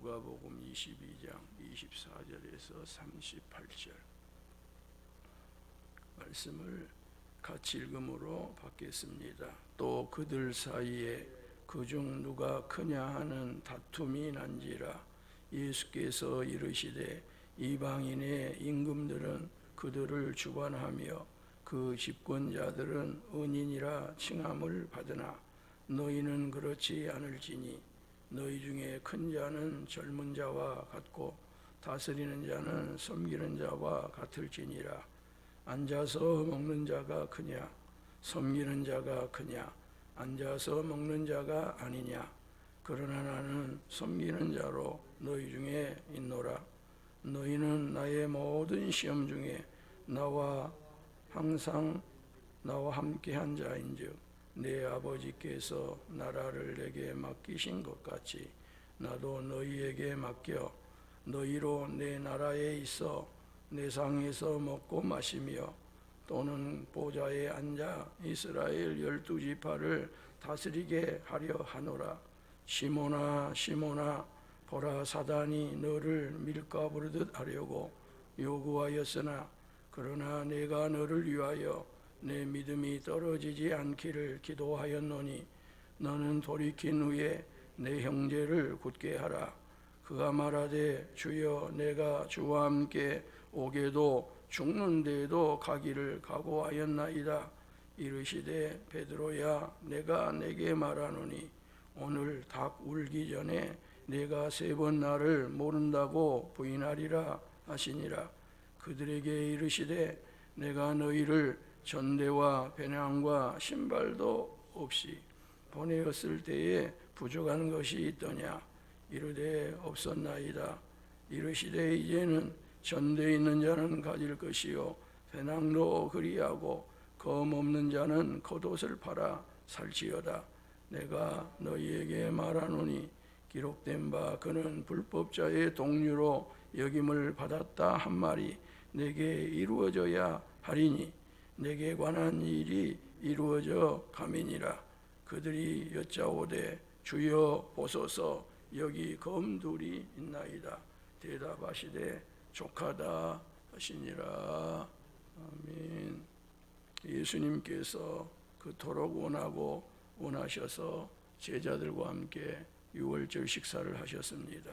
누가복음 22장 24절에서 38절 말씀을 같이 읽음으로 받겠습니다. 또 그들 사이에 그중 누가 크냐 하는 다툼이 난지라. 예수께서 이르시되 이방인의 임금들은 그들을 주관하며 그 집권자들은 은인이라 칭함을 받으나 너희는 그렇지 않을지니 너희 중에 큰 자는 젊은 자와 같고 다스리는 자는 섬기는 자와 같을지니라. 앉아서 먹는 자가 크냐 섬기는 자가 크냐 앉아서 먹는 자가 아니냐. 그러나 나는 섬기는 자로 너희 중에 있노라. 너희는 나의 모든 시험 중에 나와 함께한 자인즉 내 아버지께서 나라를 내게 맡기신 것 같이 나도 너희에게 맡겨 너희로 내 나라에 있어 내 상에서 먹고 마시며 또는 보좌에 앉아 이스라엘 12지파를 다스리게 하려 하노라. 시몬아 시몬아 보라 사단이 너를 밀가 부르듯 하려고 요구하였으나 그러나 내가 너를 위하여 내 믿음이 떨어지지 않기를 기도하였노니 너는 돌이킨 후에 내 형제를 굳게 하라. 그가 말하되 주여 내가 주와 함께 오게도 죽는 데에도 가기를 각오하였나이다. 이르시되 베드로야 내가 내게 말하노니 오늘 닭 울기 전에 내가 3번 나를 모른다고 부인하리라 하시니라. 그들에게 이르시되 내가 너희를 전대와 배낭과 신발도 없이 보내었을 때에 부족한 것이 있더냐. 이르되 없었나이다. 이르시되 이제는 전대에 있는 자는 가질 것이요 배낭도 그리하고 검 없는 자는 겉옷을 팔아 살지어다. 내가 너희에게 말하노니 기록된 바 그는 불법자의 동류로 여김을 받았다 한 말이 내게 이루어져야 하리니 내게 관한 일이 이루어져 가민이라. 그들이 여짜오되 주여 보소서 여기 검 둘이 있나이다. 대답하시되 족하다 하시니라. 아멘. 예수님께서 그토록 원하셔서 제자들과 함께 유월절 식사를 하셨습니다.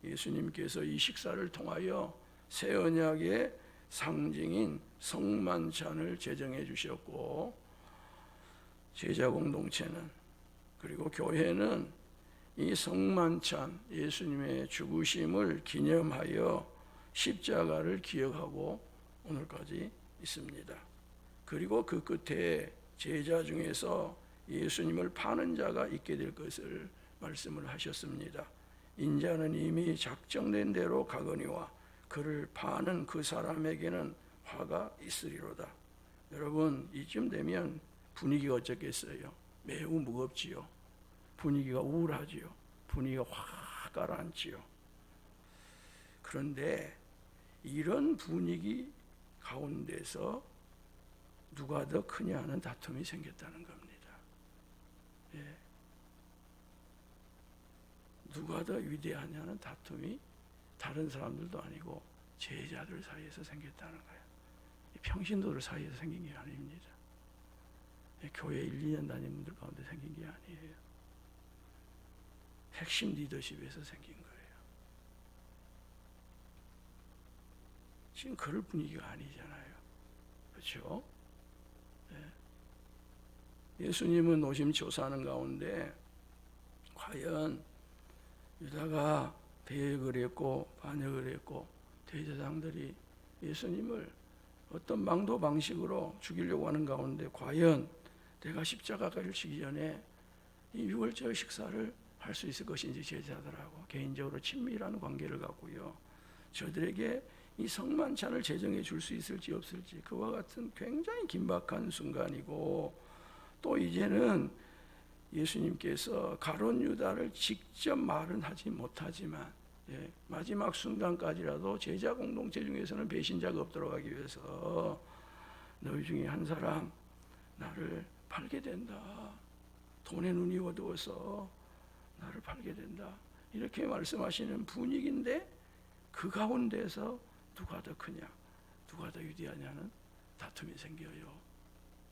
예수님께서 이 식사를 통하여 새 언약의 상징인 성만찬을 제정해 주셨고 제자 공동체는 그리고 교회는 이 성만찬 예수님의 죽으심을 기념하여 십자가를 기억하고 오늘까지 있습니다. 그리고 그 끝에 제자 중에서 예수님을 파는 자가 있게 될 것을 말씀을 하셨습니다. 인자는 이미 작정된 대로 가거니와 그를 파는 그 사람에게는 화가 있으리로다. 여러분 이쯤 되면 분위기가 어쩌겠어요? 매우 무겁지요. 분위기가 우울하지요. 분위기가 확 가라앉지요. 그런데 이런 분위기 가운데서 누가 더 크냐 하는 다툼이 생겼다는 겁니다. 예. 누가 더 위대하냐는 다툼이 다른 사람들도 아니고 제자들 사이에서 생겼다는 거예요. 평신도들 사이에서 생긴 게 아닙니다. 교회 1, 2년 다니는 분들 가운데 생긴 게 아니에요. 핵심 리더십에서 생긴 거예요. 지금 그럴 분위기가 아니잖아요. 그렇죠? 네. 예수님은 노심초사하는 가운데 과연 유다가 대역을 했고 반역을 했고 대제사장들이 예수님을 어떤 망도 방식으로 죽이려고 하는 가운데 과연 내가 십자가를 지기 전에 이 유월절 식사를 할 수 있을 것인지 제자들하고 개인적으로 친밀한 관계를 갖고요. 저들에게 이 성만찬을 제정해 줄 수 있을지 없을지 그와 같은 굉장히 긴박한 순간이고 또 이제는 예수님께서 가룟 유다를 직접 말은 하지 못하지만 마지막 순간까지라도 제자 공동체 중에서는 배신자가 없도록 하기 위해서 너희 중에 한 사람 나를 팔게 된다. 돈에 눈이 어두워서 나를 팔게 된다. 이렇게 말씀하시는 분위기인데 그 가운데서 누가 더 크냐, 누가 더 위대하냐는 다툼이 생겨요.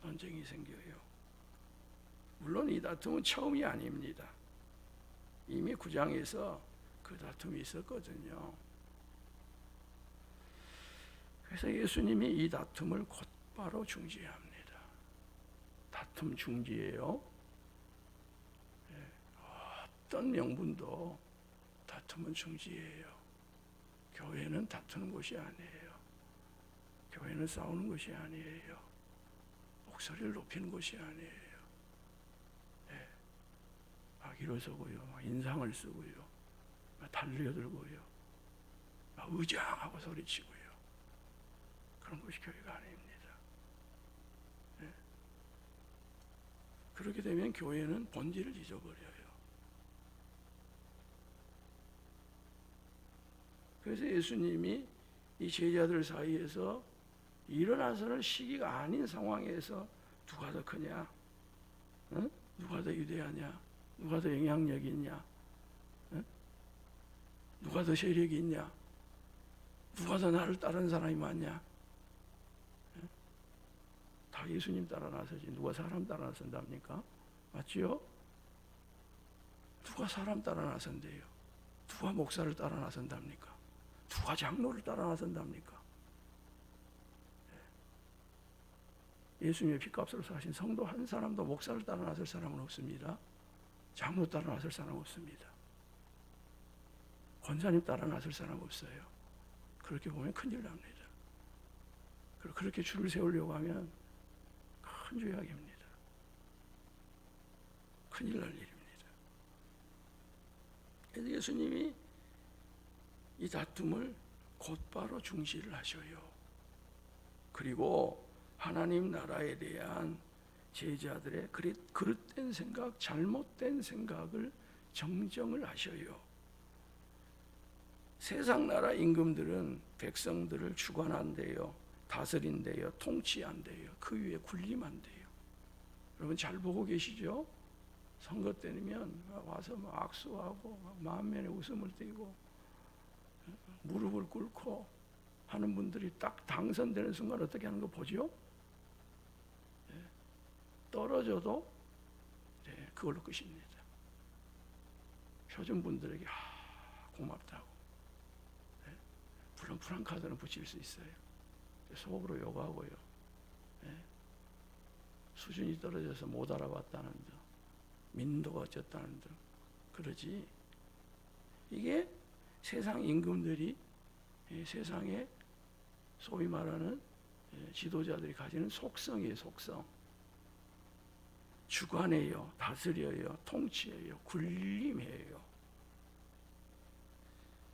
논쟁이 생겨요. 물론 이 다툼은 처음이 아닙니다. 이미 9장에서 그 다툼이 있었거든요. 그래서 예수님이 이 다툼을 곧바로 중지합니다. 다툼 중지예요. 어떤 명분도 다툼은 중지예요. 교회는 다투는 곳이 아니에요. 교회는 싸우는 곳이 아니에요. 목소리를 높이는 곳이 아니에요. 막 일어서고요, 막 인상을 쓰고요, 막 달려들고요, 막 의장하고 소리치고요. 그런 것이 교회가 아닙니다. 그렇게 되면 교회는 본질을 잊어버려요. 그래서 예수님이 이 제자들 사이에서 일어나서는 시기가 아닌 상황에서 누가 더 크냐, 누가 더 위대하냐, 누가 더 영향력이 있냐, 누가 더 세력이 있냐, 누가 더 나를 따르는 사람이 많냐, 다 예수님 따라 나서지 누가 사람 따라 나선답니까? 맞지요? 누가 사람 따라 나선대요? 누가 목사를 따라 나선답니까? 누가 장로를 따라 나선답니까? 예수님의 핏값으로 사신 성도 한 사람도 목사를 따라 나설 사람은 없습니다. 장로 따라 나설 사람 없습니다. 권사님 따라 나설 사람 없어요. 그렇게 보면 큰일 납니다. 그리고 그렇게 줄을 세우려고 하면 큰 죄악입니다. 큰일 날 일입니다. 그래서 예수님이 이 다툼을 곧바로 중지를 하셔요. 그리고 하나님 나라에 대한 제자들의 그릇된 생각, 잘못된 생각을 정정을 하셔요. 세상 나라 임금들은 백성들을 주관한대요, 다스린대요, 통치한대요, 그 위에 군림한대요. 여러분 잘 보고 계시죠? 선거 때면 와서 막 악수하고 막 만면에 웃음을 띠고 무릎을 꿇고 하는 분들이 딱 당선되는 순간 어떻게 하는 거 보죠? 떨어져도 그걸로 끝입니다. 표준 분들에게 고맙다고, 물론 프랑카드는 붙일 수 있어요. 속으로 욕하고요, 수준이 떨어져서 못 알아봤다는 등, 민도가 어쨌다는 등 그러지. 이게 세상 임금들이 세상에 소위 말하는 지도자들이 가지는 속성이에요. 속성. 주관해요, 다스려요, 통치해요, 군림해요.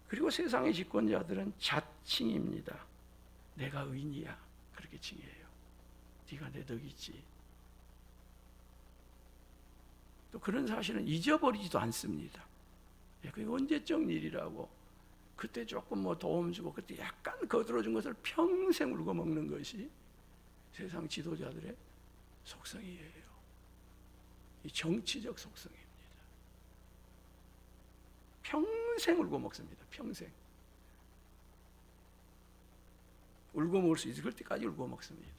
그리고 세상의 집권자들은 자칭입니다. 내가 의인이야, 그렇게 칭해요. 네가 내 덕이지. 또 그런 사실은 잊어버리지도 않습니다. 그게 언제적 일이라고, 그때 조금 뭐 도움 주고 그때 약간 거들어준 것을 평생 울고 먹는 것이 세상 지도자들의 속성이에요. 이 정치적 속성입니다. 평생 울고 먹습니다. 평생. 울고 먹을 수 있을 때까지 울고 먹습니다.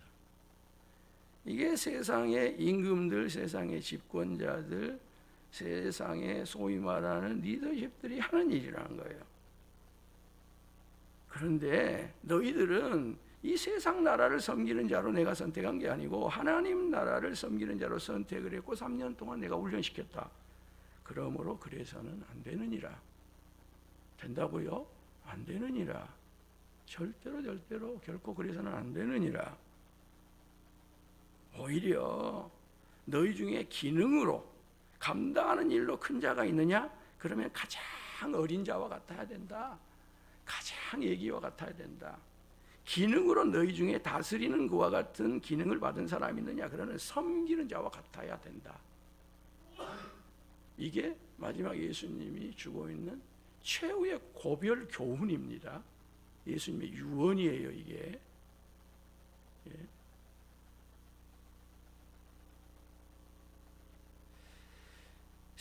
이게 세상의 임금들, 세상의 집권자들, 세상의 소위 말하는 리더십들이 하는 일이라는 거예요. 그런데 너희들은 이 세상 나라를 섬기는 자로 내가 선택한 게 아니고 하나님 나라를 섬기는 자로 선택을 했고 3년 동안 내가 훈련시켰다. 그러므로 그래서는 안 되느니라. 된다고요? 안 되느니라. 절대로 결코 그래서는 안 되느니라. 오히려 너희 중에 기능으로 감당하는 일로 큰 자가 있느냐? 그러면 가장 어린 자와 같아야 된다. 가장 애기와 같아야 된다. 기능으로 너희 중에 다스리는 그와 같은 기능을 받은 사람이 있느냐? 그러면 섬기는 자와 같아야 된다. 이게 마지막 예수님이 주고 있는 최후의 고별 교훈입니다. 예수님의 유언이에요, 이게.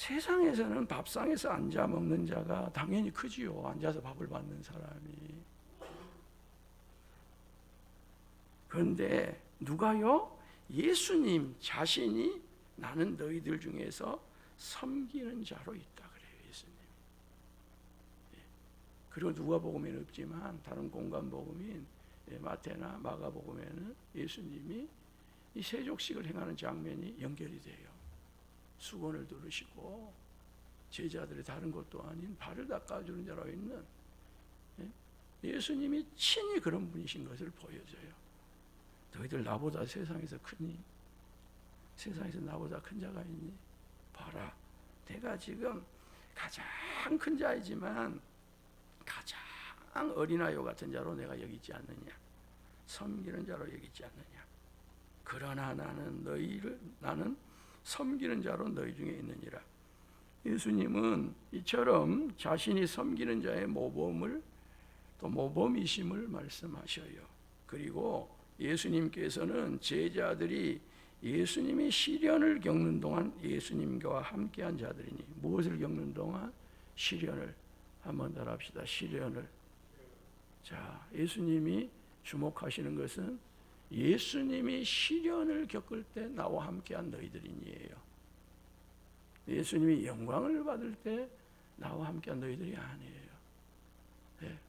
세상에서는 밥상에서 앉아 먹는 자가 당연히 크지요. 앉아서 밥을 받는 사람이. 그런데 누가요? 예수님 자신이 나는 너희들 중에서 섬기는 자로 있다 그래요. 예수님. 그리고 누가복음에는 없지만 다른 공간 복음인 마태나 마가복음에는 예수님이 이 세족식을 행하는 장면이 연결이 돼요. 수건을 두르시고 제자들의 다른 것도 아닌 발을 닦아주는 자로 있는 예수님이 친히 그런 분이신 것을 보여줘요. 너희들 나보다 세상에서 크니? 세상에서 나보다 큰 자가 있니? 봐라, 내가 지금 가장 큰 자이지만 가장 어린아이와 같은 자로 내가 여기지 않느냐? 섬기는 자로 여기지 않느냐? 그러나 나는 섬기는 자로 너희 중에 있느니라. 예수님은 이처럼 자신이 섬기는 자의 모범을 또 모범이심을 말씀하셔요. 그리고 예수님께서는 제자들이 예수님이 시련을 겪는 동안 예수님과 함께한 자들이니, 무엇을 겪는 동안? 시련을. 한번 더 합시다. 시련을. 자, 예수님이 주목하시는 것은 예수님이 시련을 겪을 때 나와 함께한 너희들이니에요. 예수님이 영광을 받을 때 나와 함께한 너희들이 아니에요. 네.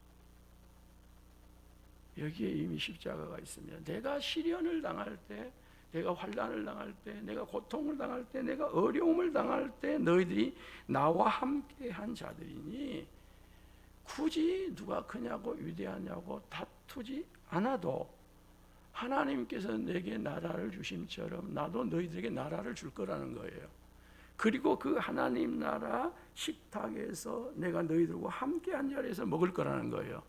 여기에 이미 십자가가 있습니다. 내가 시련을 당할 때, 내가 환난을 당할 때, 내가 고통을 당할 때, 내가 어려움을 당할 때 너희들이 나와 함께한 자들이니 굳이 누가 크냐고 위대하냐고 다투지 않아도 하나님께서 내게 나라를 주심처럼 나도 너희들에게 나라를 줄 거라는 거예요. 그리고 그 하나님 나라 식탁에서 내가 너희들과 함께한 자리에서 먹을 거라는 거예요.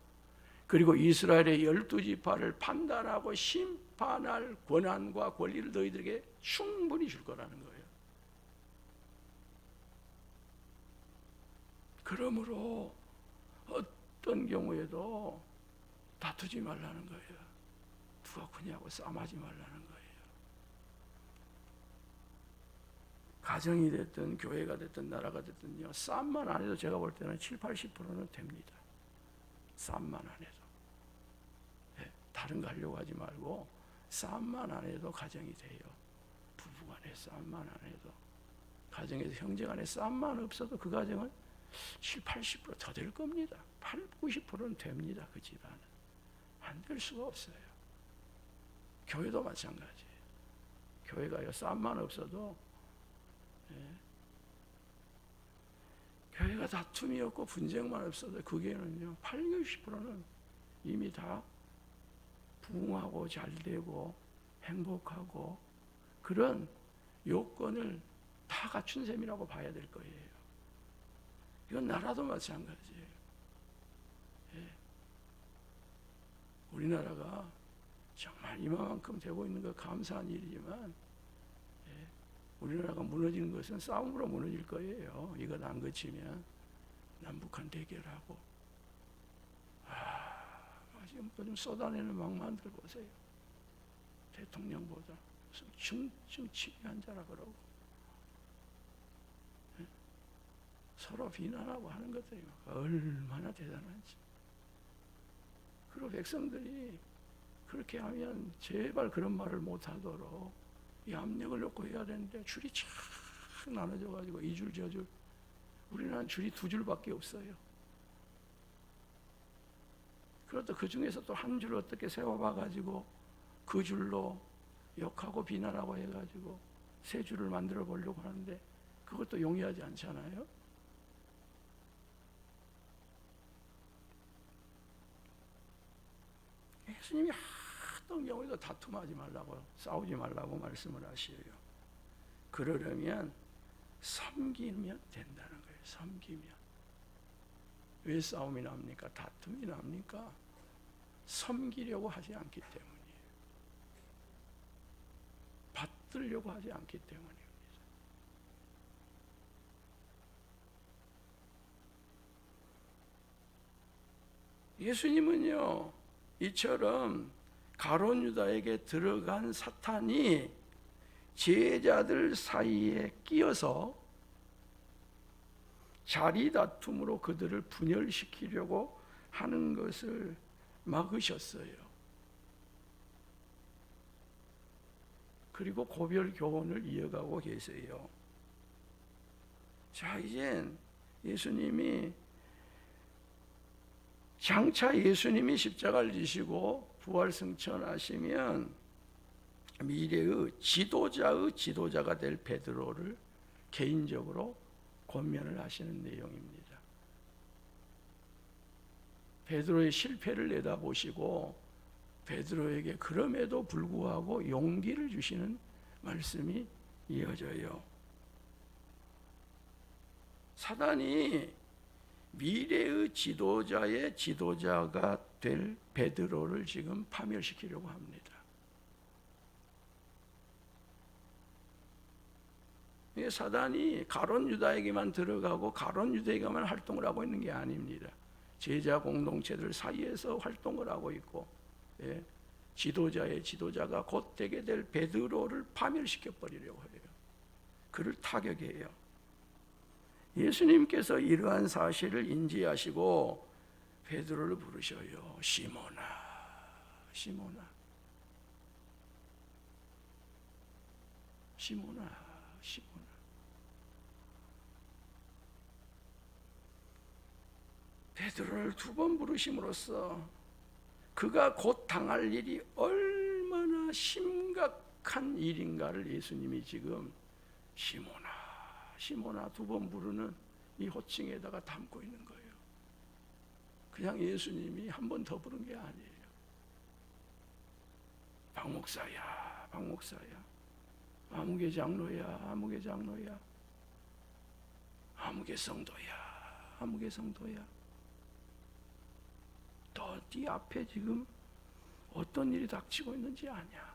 그리고 이스라엘의 12지파를 판단하고 심판할 권한과 권리를 너희들에게 충분히 줄 거라는 거예요. 그러므로 어떤 경우에도 다투지 말라는 거예요. 누가 크냐고 싸움하지 말라는 거예요. 가정이 됐든 교회가 됐든 나라가 됐든요, 싸움만 안 해도 제가 볼 때는 70-80%는 됩니다. 싸움만 안 해도. 다른 거 하려고 하지 말고 싸움만 안 해도 가정이 돼요. 부부간에 싸움만 안 해도, 가정에서 형제간에 싸움만 없어도 그 가정은 70-80% 더 될 겁니다. 80-90%는 됩니다. 그 집안은. 안 될 수가 없어요. 교회도 마찬가지예요. 교회가요, 싸움만 없어도 교회가 다툼이 없고 분쟁만 없어도 그 교회는요 80-90%는 이미 다 부흥하고 잘되고 행복하고 그런 요건을 다 갖춘 셈이라고 봐야 될 거예요. 이건 나라도 마찬가지예요. 우리나라가 정말 이만큼 되고 있는 거 감사한 일이지만 우리나라가 무너지는 것은 싸움으로 무너질 거예요. 이것 안 거치면 남북한 대결하고 지금 요즘 쏟아내는 막만들 보세요. 대통령보다 무슨 중증 치매한 자라 그러고 서로 비난하고 하는 것들이 얼마나 대단한지. 그리고 백성들이 그렇게 하면 제발 그런 말을 못하도록 이 압력을 놓고 해야 되는데 줄이 쫙 나눠져 가지고 이 줄 저 줄. 우리나라는 줄이 2줄밖에 없어요. 그렇다 그 중에서 또 한 줄 어떻게 세워봐 가지고 그 줄로 욕하고 비난하고 해가지고 3줄을 만들어 보려고 하는데 그것도 용이하지 않잖아요. 예수님이 어떤 경우에도 다툼하지 말라고, 싸우지 말라고 말씀을 하시어요. 그러려면 섬기면 된다는 거예요. 섬기면. 왜 싸움이 납니까? 다툼이 납니까? 섬기려고 하지 않기 때문이에요. 받들려고 하지 않기 때문입니다. 예수님은요, 이처럼 가룟 유다에게 들어간 사탄이 제자들 사이에 끼어서 자리 다툼으로 그들을 분열시키려고 하는 것을 막으셨어요. 그리고 고별 교훈을 이어가고 계세요. 자, 이젠 예수님이 장차 예수님이 십자가를 지시고 부활 승천하시면 미래의 지도자의 지도자가 될 베드로를 개인적으로 권면을 하시는 내용입니다. 베드로의 실패를 내다보시고 베드로에게 그럼에도 불구하고 용기를 주시는 말씀이 이어져요. 사단이 미래의 지도자의 지도자가 될 베드로를 지금 파멸시키려고 합니다. 사단이 가룟 유다에게만 들어가고 가룟 유다에게만 활동을 하고 있는 게 아닙니다. 제자 공동체들 사이에서 활동을 하고 있고, 지도자의 지도자가 곧 되게 될 베드로를 파멸시켜 버리려고 해요. 그를 타격해요. 예수님께서 이러한 사실을 인지하시고 베드로를 부르셔요. 시몬아, 시몬아, 시몬아, 시몬아. 베드로를 두 번 부르심으로써 그가 곧 당할 일이 얼마나 심각한 일인가를 예수님이 지금 시몬아, 시몬아 두 번 부르는 이 호칭에다가 담고 있는 거예요. 그냥 예수님이 한 번 더 부른 게 아니에요. 박 목사야, 박 목사야, 아무개 장로야, 아무개 장로야, 아무개 성도야, 아무개 성도야. 너 네 앞에 지금 어떤 일이 닥치고 있는지 아냐?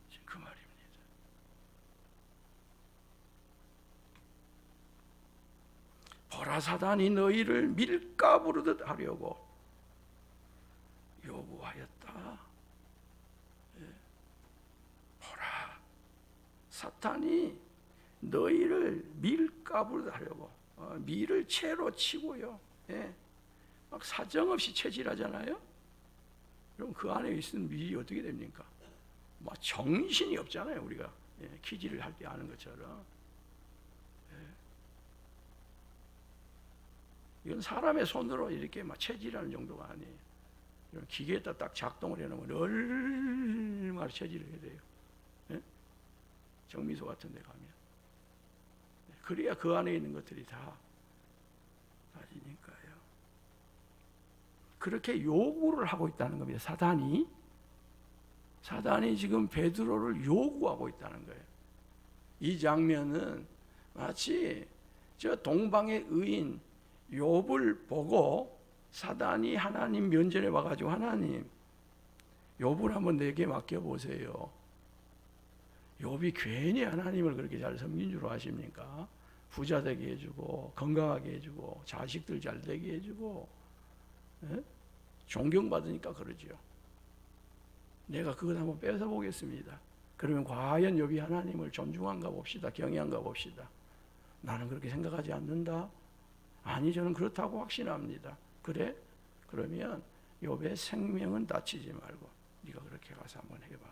지금 그 말입니다. 보라, 사단이 너희를 밀가부르듯 하려고 요구하였다. 보라, 사탄이 너희를 밀가부르듯 하려고, 밀을 채로 치고요. 막 사정없이 채질하잖아요. 그럼 그 안에 있는 밀이 어떻게 됩니까? 뭐 정신이 없잖아요. 우리가 키질을 할 때 아는 것처럼. 이건 사람의 손으로 이렇게 막 채질하는 정도가 아니에요. 이런 기계에다 딱 작동을 해놓으면 얼마나 채질을 해야 돼요. 정미소 같은 데 가면. 그래야 그 안에 있는 것들이 다 빠지니까요. 그렇게 요구를 하고 있다는 겁니다. 사단이 지금 베드로를 요구하고 있다는 거예요. 이 장면은 마치 저 동방의 의인 욥을 보고 사단이 하나님 면전에 와가지고, 하나님, 욥을 한번 내게 맡겨보세요. 욥이 괜히 하나님을 그렇게 잘 섬긴 줄 아십니까? 부자 되게 해주고 건강하게 해주고 자식들 잘 되게 해주고, 존경받으니까 그러죠. 내가 그것 한번 뺏어보겠습니다. 그러면 과연 욥이 하나님을 존중한가 봅시다. 경외한가 봅시다. 나는 그렇게 생각하지 않는다. 아니, 저는 그렇다고 확신합니다. 그래? 그러면 욥의 생명은 다치지 말고 네가 그렇게 가서 한번 해봐라.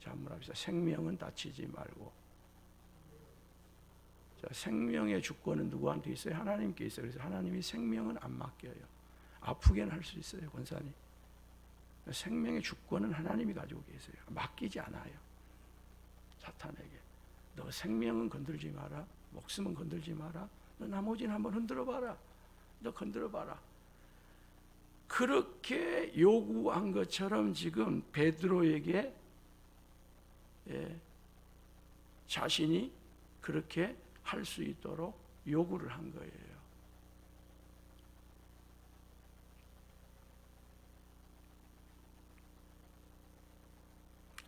자, 한번 합시다. 생명은 다치지 말고. 자, 생명의 주권은 누구한테 있어요? 하나님께 있어요. 그래서 하나님이 생명은 안 맡겨요. 아프게는 할 수 있어요, 권사님. 생명의 주권은 하나님이 가지고 계세요. 맡기지 않아요. 사탄에게. 너 생명은 건들지 마라. 목숨은 건들지 마라. 너 나머지는 한번 흔들어봐라. 너 건드려봐라. 그렇게 요구한 것처럼 지금 베드로에게 자신이 그렇게 할 수 있도록 요구를 한 거예요.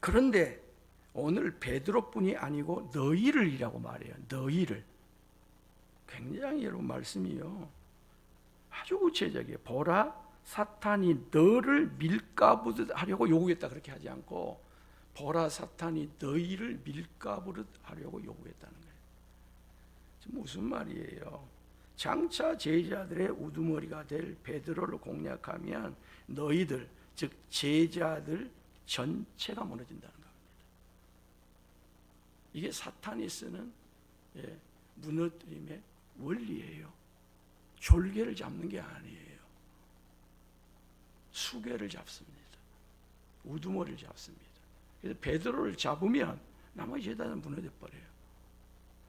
그런데 오늘 베드로뿐이 아니고 너희를이라고 말해요. 너희를. 굉장히 여러분 말씀이요. 아주 구체적이에요. 보라, 사탄이 너를 밀가부듯 하려고 요구했다 그렇게 하지 않고 보라 사탄이 너희를 밀가부르 하려고 요구했다는 거예요. 무슨 말이에요? 장차 제자들의 우두머리가 될 베드로를 공략하면 너희들, 즉 제자들 전체가 무너진다는 겁니다. 이게 사탄이 쓰는 무너뜨림의 원리예요. 졸개를 잡는 게 아니에요. 수개를 잡습니다. 우두머리를 잡습니다. 그래서 베드로를 잡으면 나머지 제자들은 무너져 버려요.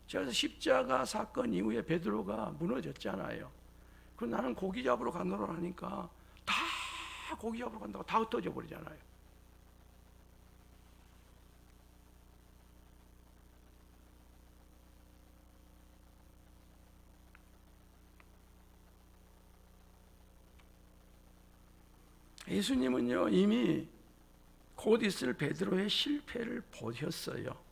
그래서 십자가 사건 이후에 베드로가 무너졌잖아요. 그 나는 고기 잡으러 가노라 하니까 다 고기 잡으러 간다고 다 흩어져 버리잖아요. 예수님은요 이미 곧 있을 베드로의 실패를 보셨어요.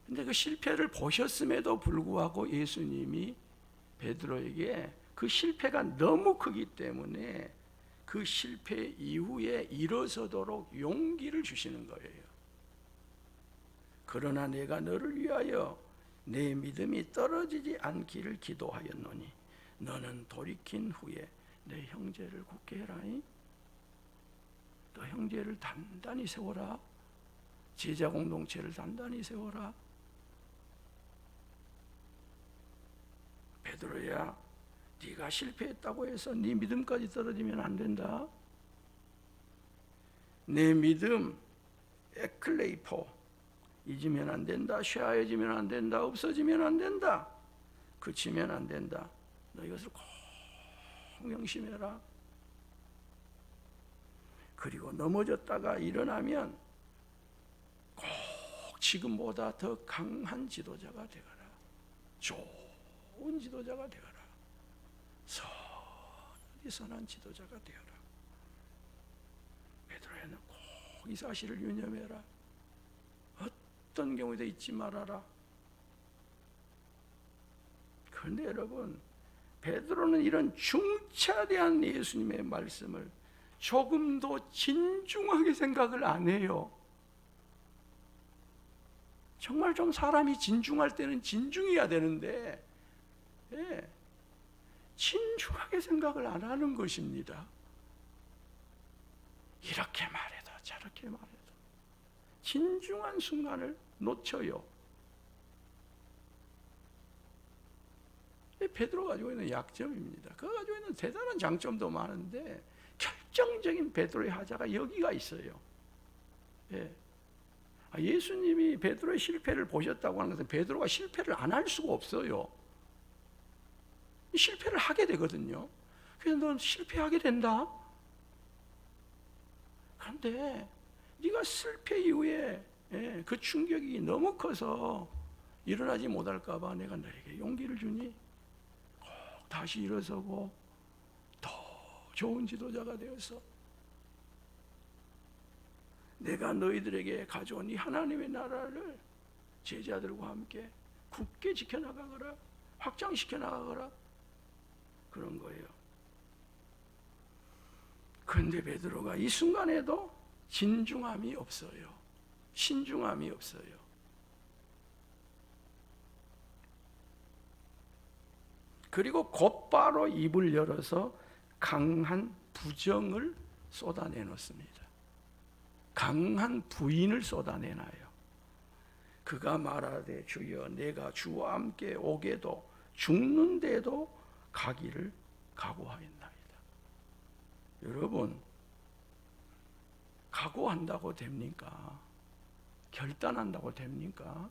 근데 그 실패를 보셨음에도 불구하고 예수님이 베드로에게 그 실패가 너무 크기 때문에 그 실패 이후에 일어서도록 용기를 주시는 거예요. 그러나 내가 너를 위하여 내 믿음이 떨어지지 않기를 기도하였노니 너는 돌이킨 후에 내 형제를 굳게 해라니. 너 형제를 단단히 세워라. 제자 공동체를 단단히 세워라. 베드로야, 네가 실패했다고 해서 네 믿음까지 떨어지면 안 된다. 내 믿음 에클레이포 잊으면 안 된다. 쇠하여지면 안 된다. 없어지면 안 된다. 그치면 안 된다. 너 이것을 꼭 명심해라. 그리고 넘어졌다가 일어나면 꼭 지금보다 더 강한 지도자가 되거라. 좋은 지도자가 되거라. 선한 지도자가 되어라. 베드로야는 꼭 이 사실을 유념해라. 어떤 경우에도 잊지 말아라. 그런데 여러분, 베드로는 이런 중차대한 예수님의 말씀을 조금도 진중하게 생각을 안 해요. 정말 좀 사람이 진중할 때는 진중해야 되는데 진중하게 생각을 안 하는 것입니다. 이렇게 말해도 저렇게 말해도 진중한 순간을 놓쳐요. 베드로가 가지고 있는 약점입니다. 그가 가지고 있는 대단한 장점도 많은데 결정적인 베드로의 하자가 여기가 있어요. 예수님이 베드로의 실패를 보셨다고 하는 것은 베드로가 실패를 안 할 수가 없어요. 실패를 하게 되거든요. 그래서 넌 실패하게 된다. 그런데 네가 실패 이후에 그 충격이 너무 커서 일어나지 못할까 봐 내가 너에게 용기를 주니 꼭 다시 일어서고 더 좋은 지도자가 되어서 내가 너희들에게 가져온 이 하나님의 나라를 제자들과 함께 굳게 지켜나가거라. 확장시켜 나가거라. 그런 거예요. 그런데 베드로가 이 순간에도 진중함이 없어요. 신중함이 없어요. 그리고 곧바로 입을 열어서 강한 부정을 쏟아내놓습니다. 강한 부인을 쏟아내나요. 그가 말하되 주여 내가 주와 함께 오게도 죽는데도 가기를 각오하였나이다. 여러분, 각오한다고 됩니까? 결단한다고 됩니까?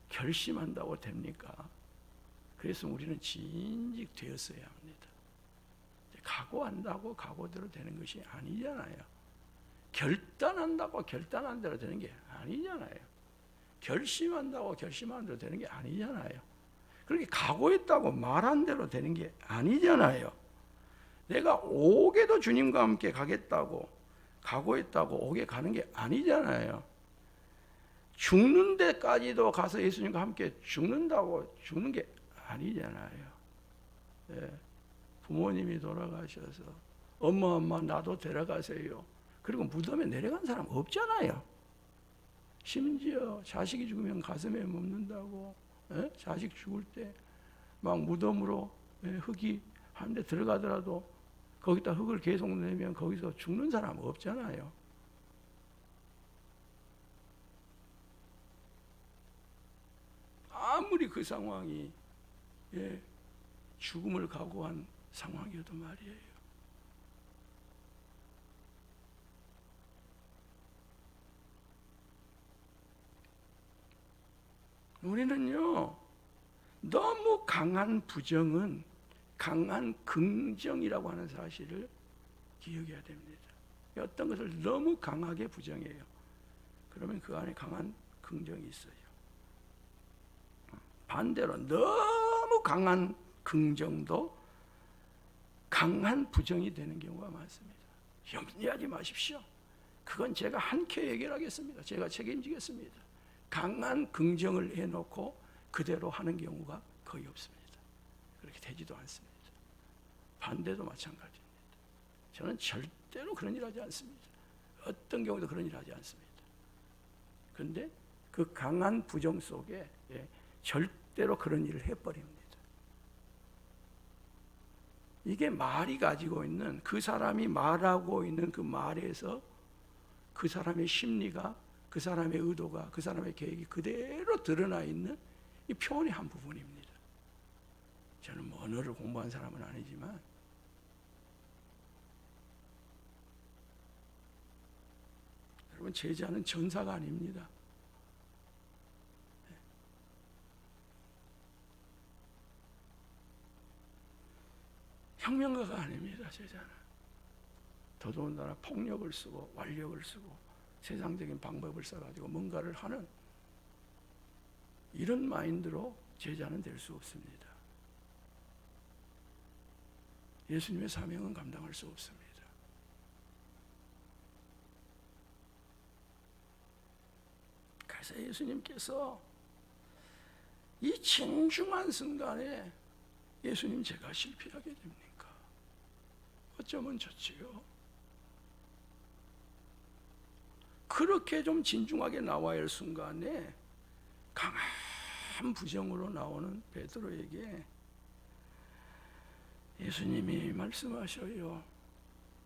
결심한다고 됩니까? 그래서 우리는 진즉 되었어야 합니다. 각오한다고 각오대로 되는 것이 아니잖아요. 결단한다고 결단한 대로 되는 게 아니잖아요. 결심한다고 결심한 대로 되는 게 아니잖아요. 그렇게 각오했다고 말한 대로 되는 게 아니잖아요. 내가 옥에도 주님과 함께 가겠다고 각오했다고 옥에 가는 게 아니잖아요. 죽는 데까지도 가서 예수님과 함께 죽는다고 죽는 게 아니잖아요. 부모님이 돌아가셔서 엄마 나도 데려가세요. 그리고 무덤에 내려간 사람 없잖아요. 심지어 자식이 죽으면 가슴에 묻는다고, 자식 죽을 때 막 무덤으로 흙이 한 대 들어가더라도 거기다 흙을 계속 내면 거기서 죽는 사람 없잖아요. 아무리 그 상황이 죽음을 각오한 상황이어도 말이에요. 우리는요, 너무 강한 부정은 강한 긍정이라고 하는 사실을 기억해야 됩니다. 어떤 것을 너무 강하게 부정해요. 그러면 그 안에 강한 긍정이 있어요. 반대로 너무 강한 긍정도 강한 부정이 되는 경우가 많습니다. 염려하지 마십시오. 그건 제가 한큐 해결하겠습니다. 제가 책임지겠습니다. 강한 긍정을 해놓고 그대로 하는 경우가 거의 없습니다. 그렇게 되지도 않습니다. 반대도 마찬가지입니다. 저는 절대로 그런 일 하지 않습니다. 어떤 경우도 그런 일 하지 않습니다. 그런데 그 강한 부정 속에 절대로 그런 일을 해버립니다. 이게 말이 가지고 있는, 그 사람이 말하고 있는 그 말에서 그 사람의 심리가, 그 사람의 의도가, 그 사람의 계획이 그대로 드러나 있는 이 표현의 한 부분입니다. 저는 뭐 언어를 공부한 사람은 아니지만 여러분, 제자는 전사가 아닙니다. 혁명가가 아닙니다. 제자는 더더군다나 폭력을 쓰고 완력을 쓰고 세상적인 방법을 써가지고 뭔가를 하는 이런 마인드로 제자는 될 수 없습니다. 예수님의 사명은 감당할 수 없습니다. 그래서 예수님께서 이 진중한 순간에 예수님, 제가 실패하게 됩니까? 어쩌면 좋지요. 그렇게 좀 진중하게 나와야 할 순간에 강한 부정으로 나오는 베드로에게 예수님이 말씀하셔요.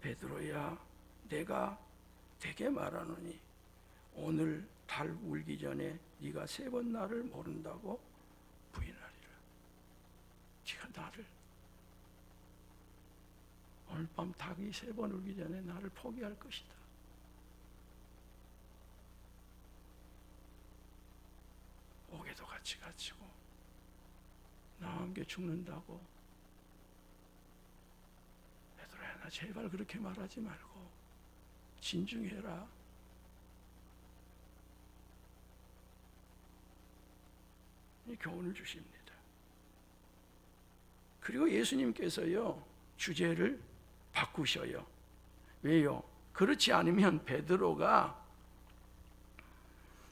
베드로야, 내가 되게 말하노니 오늘 달 울기 전에 네가 3번 나를 모른다고 부인하리라. 네가 나를, 오늘 밤 닭이 3번 울기 전에 나를 포기할 것이다. 옥에도 같이 갇히고 나와 함께 죽는다고. 베드로야, 나 제발 그렇게 말하지 말고 진중해라. 이 교훈을 주십니다. 그리고 예수님께서요, 주제를 바꾸셔요. 왜요? 그렇지 않으면 베드로가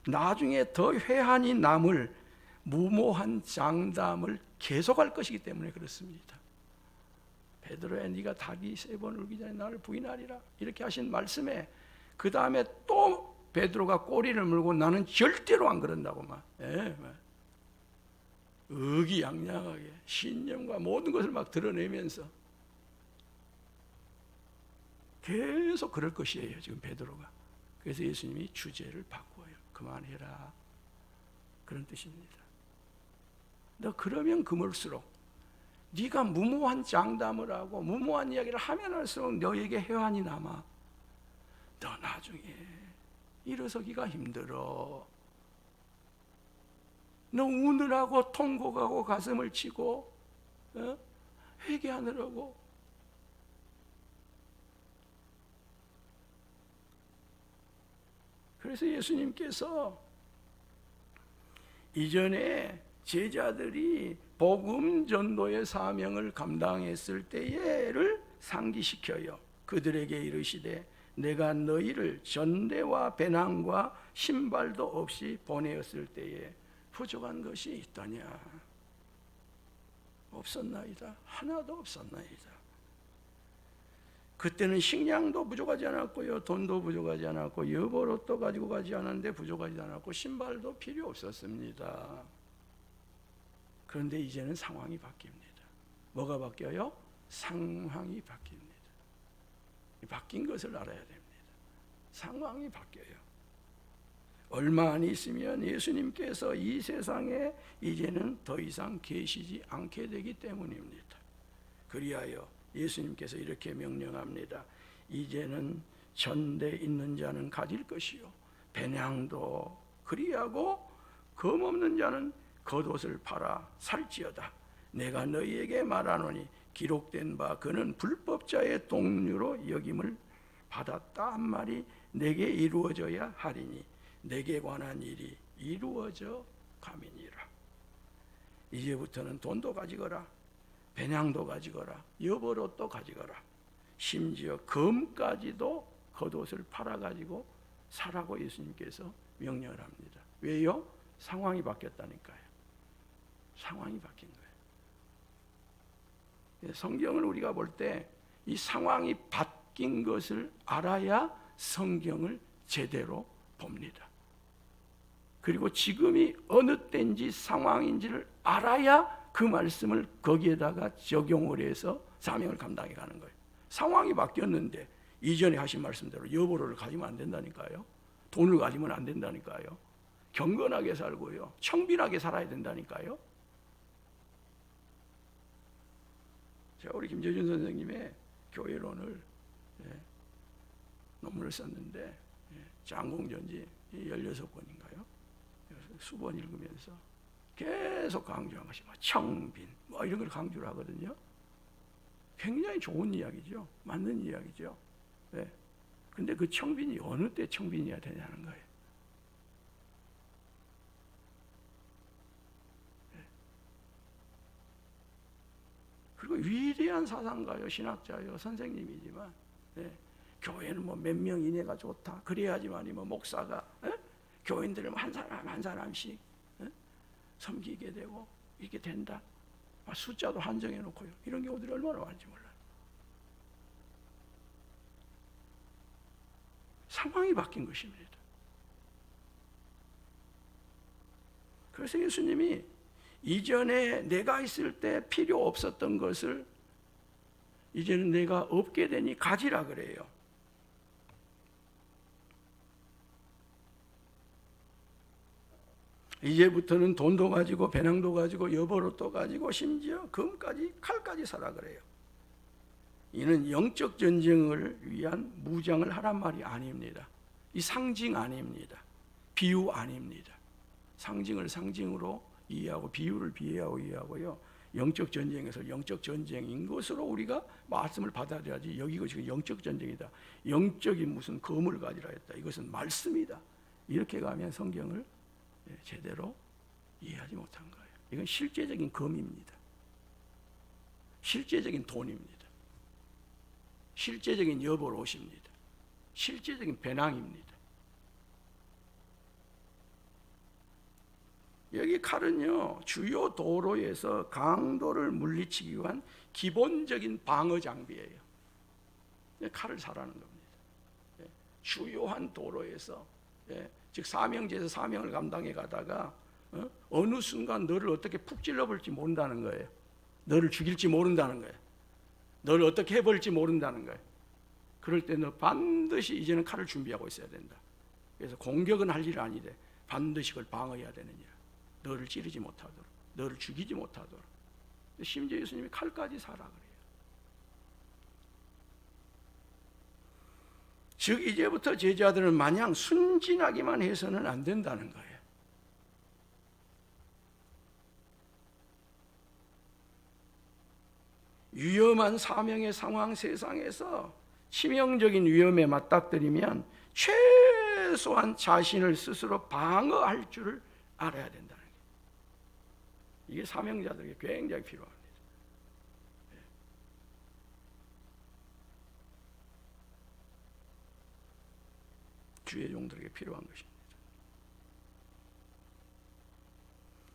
나중에 더 회한이 남을 무모한 장담을 계속할 것이기 때문에 그렇습니다. 베드로야, 네가 닭이 3번 울기 전에 나를 부인하리라, 이렇게 하신 말씀에 그 다음에 또 베드로가 꼬리를 물고 나는 절대로 안 그런다고 막 의기양양하게 신념과 모든 것을 막 드러내면서 계속 그럴 것이에요, 지금 베드로가. 그래서 예수님이 주제를 바꿔요. 그만해라, 그런 뜻입니다. 너 그러면 그럴수록, 네가 무모한 장담을 하고 무모한 이야기를 하면 할수록 너에게 회한이 남아. 너 나중에 일어서기가 힘들어. 너 우느라고 통곡하고 가슴을 치고 회개하느라고. 그래서 예수님께서 이전에 제자들이 복음 전도의 사명을 감당했을 때를 상기시켜요. 그들에게 이르시되 내가 너희를 전대와 배낭과 신발도 없이 보내었을 때에 부족한 것이 있다냐? 없었나이다. 하나도 없었나이다. 그때는 식량도 부족하지 않았고요, 돈도 부족하지 않았고, 여벌옷도 가지고 가지 않았는데 부족하지 않았고, 신발도 필요 없었습니다. 그런데 이제는 상황이 바뀝니다. 뭐가 바뀌어요? 상황이 바뀝니다. 바뀐 것을 알아야 됩니다. 상황이 바뀌어요. 얼마 안 있으면 예수님께서 이 세상에 이제는 더 이상 계시지 않게 되기 때문입니다. 그리하여 예수님께서 이렇게 명령합니다. 이제는 전대 있는 자는 가질 것이요, 배낭도 그리하고 검 없는 자는 겉옷을 팔아 살지어다. 내가 너희에게 말하노니 기록된 바 그는 불법자의 동류로 여김을 받았다 한 말이 내게 이루어져야 하리니 내게 관한 일이 이루어져 가미니라. 이제부터는 돈도 가지거라, 배낭도 가지거라, 여벌옷도 가지거라, 심지어 금까지도 겉옷을 팔아가지고 사라고 예수님께서 명령을 합니다. 왜요? 상황이 바뀌었다니까요. 상황이 바뀐 거예요. 성경을 우리가 볼 때 이 상황이 바뀐 것을 알아야 성경을 제대로 봅니다. 그리고 지금이 어느 때인지 상황인지를 알아야 그 말씀을 거기에다가 적용을 해서 사명을 감당해 가는 거예요. 상황이 바뀌었는데 이전에 하신 말씀대로 여보를 가지면 안 된다니까요. 돈을 가지면 안 된다니까요. 경건하게 살고요, 청빈하게 살아야 된다니까요. 제가 우리 김재준 선생님의 교회론을 논문을 썼는데 장공전지 16권인가요? 수번 읽으면서 계속 강조한 것이 청빈 이런 걸 강조를 하거든요. 굉장히 좋은 이야기죠. 맞는 이야기죠. 근데 그 청빈이 어느 때 청빈이어야 되냐는 거예요. 그리고 위대한 사상가요, 신학자요, 선생님이지만 교회는 뭐 몇 명 이내가 좋다, 그래야지만이 뭐 목사가 교인들을 한 사람 한 사람씩 섬기게 되고 이렇게 된다. 숫자도 한정해 놓고요. 이런 경우들이 얼마나 많은지 몰라요. 상황이 바뀐 것입니다. 그래서 예수님이 이전에 내가 있을 때 필요 없었던 것을 이제는 내가 없게 되니 가지라 그래요. 이제부터는 돈도 가지고 배낭도 가지고 여벌옷도 가지고 심지어 금까지 칼까지 사라 그래요. 이는 영적 전쟁을 위한 무장을 하란 말이 아닙니다. 이 상징 아닙니다. 비유 아닙니다. 상징을 상징으로 이해하고 비유를 비유하고 이해하고요. 영적 전쟁에서 영적 전쟁인 것으로 우리가 말씀을 받아들여야지. 여기가 지금 영적 전쟁이다, 영적인 무슨 검을 가지라 했다, 이것은 말씀이다, 이렇게 가면 성경을 제대로 이해하지 못한 거예요. 이건 실제적인 검입니다. 실제적인 돈입니다. 실제적인 여벌옷입니다. 실제적인 배낭입니다. 여기 칼은요, 주요 도로에서 강도를 물리치기 위한 기본적인 방어 장비예요. 칼을 사라는 겁니다. 주요한 도로에서, 즉 사명제에서 사명을 감당해 가다가 어느 순간 너를 어떻게 푹 찔러볼지 모른다는 거예요. 너를 죽일지 모른다는 거예요. 너를 어떻게 해볼지 모른다는 거예요. 그럴 때 너 반드시 이제는 칼을 준비하고 있어야 된다. 그래서 공격은 할 일 아니되 반드시 그걸 방어해야 되는 일. 너를 찌르지 못하도록, 너를 죽이지 못하도록. 심지어 예수님이 칼까지 사라 그래요. 즉 이제부터 제자들은 마냥 순진하기만 해서는 안 된다는 거예요. 위험한 사명의 상황, 세상에서 치명적인 위험에 맞닥뜨리면 최소한 자신을 스스로 방어할 줄을 알아야 된다는 거예요. 이게 사명자들에게 굉장히 필요합니다. 주의 종들에게 필요한 것입니다.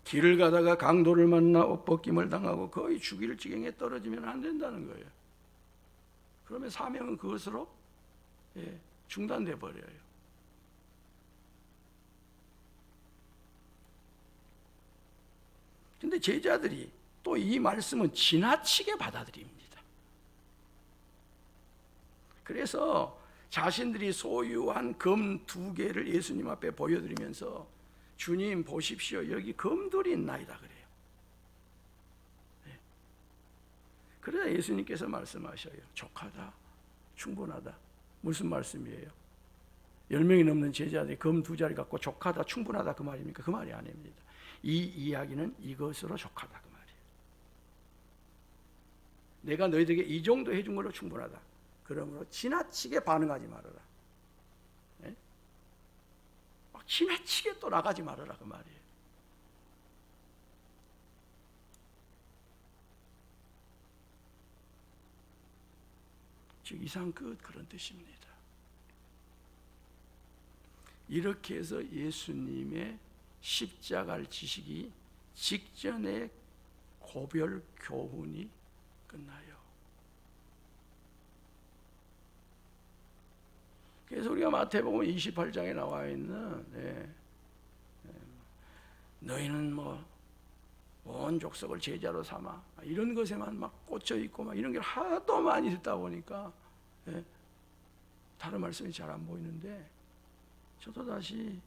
길을 가다가 강도를 만나 옷벗김을 당하고 거의 죽일 지경에 떨어지면 안 된다는 거예요. 그러면 사명은 그것으로 중단돼 버려요. 근데 제자들이 또 이 말씀은 지나치게 받아들입니다. 그래서 자신들이 소유한 검 2개를 예수님 앞에 보여드리면서 주님 보십시오, 여기 검들이 있나이다 그래요. 그러자 예수님께서 말씀하셔요. 족하다, 충분하다. 무슨 말씀이에요? 10명이 넘는 제자들이 검 2자리 갖고 족하다, 충분하다 그 말입니까? 그 말이 아닙니다. 이 이야기는 이것으로 족하다 그 말이에요. 내가 너희들에게 이 정도 해준 걸로 충분하다. 그러므로 지나치게 반응하지 말아라. 네? 막 지나치게 또 나가지 말아라 그 말이에요. 즉 이상 끝 그런 뜻입니다. 이렇게 해서 예수님의 십자가를 지시기 직전의 고별 교훈이 끝나요. 그래서 우리가 마태복음 28장에 나와 있는 너희는 온 족속을 제자로 삼아 이런 것에만 막 꽂혀 있고 막 이런 게 하도 많이 듣다 보니까 다른 말씀이 잘 안 보이는데 저도 다시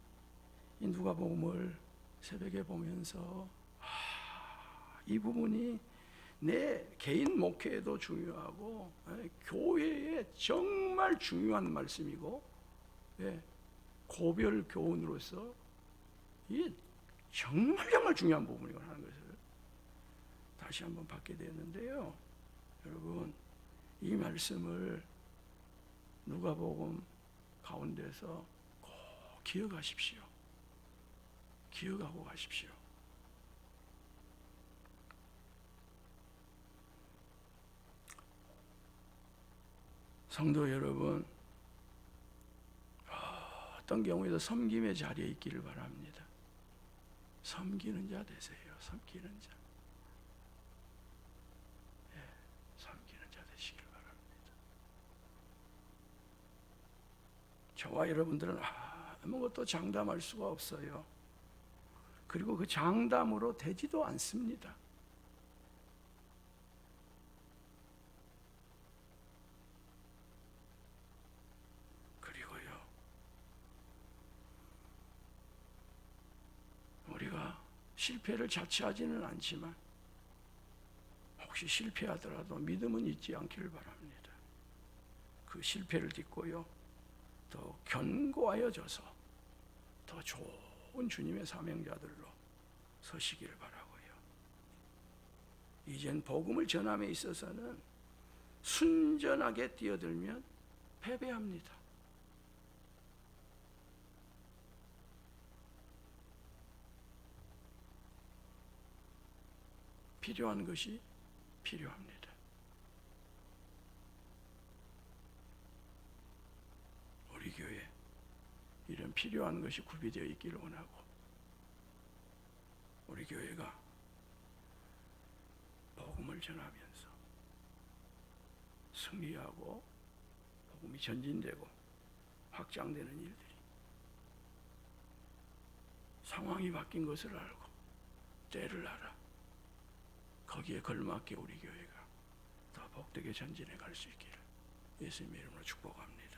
이 누가복음을 새벽에 보면서 이 부분이 내 개인 목회에도 중요하고 교회에 정말 중요한 말씀이고 고별 교훈으로서 이게 정말 중요한 부분이라는 것을 다시 한번 받게 되었는데요. 여러분 이 말씀을 누가복음 가운데서 꼭 기억하십시오. 기억하고 가십시오. 성도 여러분, 어떤 경우에도 섬김의 자리에 있기를 바랍니다. 섬기는 자 되세요. 섬기는 자. 섬기는 자 되시길 바랍니다. 저와 여러분들은 아무것도 장담할 수가 없어요. 그리고 그 장담으로 되지도 않습니다. 그리고요, 우리가 실패를 자처하지는 않지만 혹시 실패하더라도 믿음은 잊지 않기를 바랍니다. 그 실패를 딛고요, 더 견고하여져서 더 좋은 주님의 사명자들로 서시기를 바라고요. 이젠 복음을 전함에 있어서는 순전하게 뛰어들면 패배합니다. 필요한 것이 필요합니다. 우리 교회 이런 필요한 것이 구비되어 있기를 원하고 우리 교회가 복음을 전하면서 승리하고 복음이 전진되고 확장되는 일들이 상황이 바뀐 것을 알고 때를 알아 거기에 걸맞게 우리 교회가 더 복되게 전진해 갈 수 있기를 예수님의 이름으로 축복합니다.